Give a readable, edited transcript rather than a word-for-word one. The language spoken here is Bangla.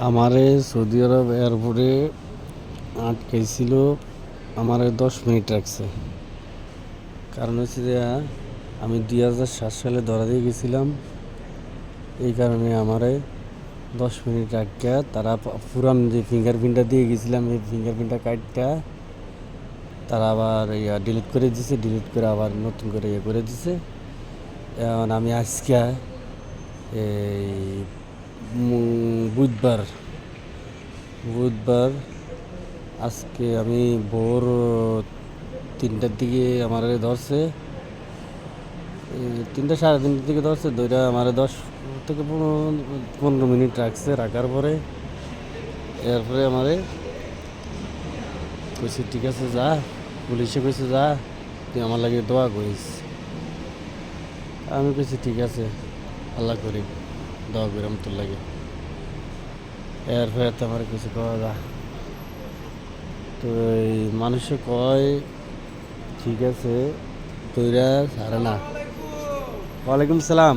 আমারে সৌদি আরব এয়ারপোর্টে আটকাইছিল। আমারে 10 মিনিট রাখছে। কারণ হচ্ছে যে আমি 2007 সালে ধরা দিয়ে গেছিলাম। এই কারণে আমারে 10 মিনিট রাখিয়া তারা পুরান যে ফিঙ্গারপ্রিন্টটা দিয়ে গেছিলাম, এই ফিঙ্গারপ্রিন্টটা কাটটা তারা আবার ডিলিট করে দিছে। ডিলিট করে আবার নতুন করে করে দিছে। এখন আমি আজকে এই বুধবার বুধবার আজকে আমি ভোর 3টার দিকে আমার ধরছে। 3টা সাড়ে 3টার দিকে ধরছে। দুইটা আমার 10 থেকে 15 মিনিট রাখছে। রাখার পরে এরপরে আমারে কইছে ঠিক আছে যা। পুলিশে কইছে যা, তুই আমার লাগে দোয়া করিস। আমি কইছি ঠিক আছে, আল্লাহ করি, দোয়া করি তোর লাগে। এরপরে তো আমার কিছু কওয়া যা। তো এই মানুষে কয় ঠিক আছে তৈরা সারে না। ওয়ালাইকুম সালাম।